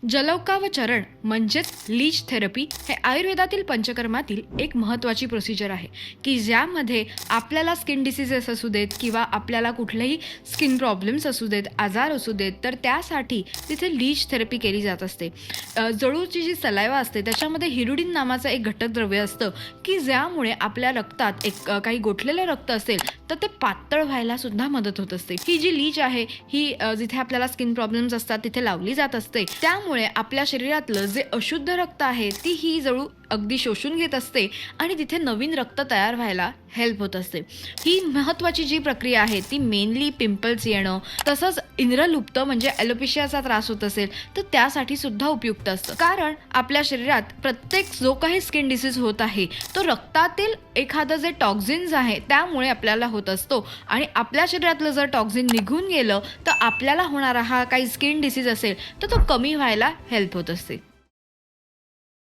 जलौकावचरण म्हणजेच leech therapy हे आयुर्वेदातील पंचकर्मातील एक महत्त्वाची प्रोसिजर आहे की ज्यामध्ये आपल्याला स्किन डिसीजेस असू देत किंवा आपल्याला कुठलेही स्किन प्रॉब्लेम्स असू देत, आजार असू देत, तर त्यासाठी तिथे लीच थेरपी केली जात असते. जळूची जी सलायवा असते त्याच्यामध्ये हिरुडिन नावाचं एक घटक द्रव्य असतं की ज्यामुळे आपल्या रक्तात एक काही गोठलेलं रक्त असेल तर ते पातळ व्हायला सुद्धा मदत होत असते. ही जी लीच आहे ही जिथे आपल्याला स्किन प्रॉब्लेम्स असतात तिथे लावली जात असते. त्यामुळे आपल्या शरीरातलं जे अशुद्ध रक्त आहे ती ही जळू अगदी शोषून घेत असते आणि तिथे नवीन रक्त तयार व्हायला हेल्प होत असते. ही महत्त्वाची जी प्रक्रिया आहे ती मेनली पिंपल्स येणं तसंच इंद्रलुप्त म्हणजे ॲलोपेशियाचा त्रास होत असेल तर त्यासाठी सुद्धा उपयुक्त असतं. कारण आपल्या शरीरात प्रत्येक जो काही स्किन डिसीज होत आहे तो रक्तातील एखादं जे टॉक्झिन्स आहे त्यामुळे आपल्याला होत असतो आणि आपल्या शरीरातलं जर टॉक्झिन निघून गेलं तर आपल्याला होणारा हा काही स्किन डिसीज असेल तर तो कमी व्हायला हेल्प होत असते.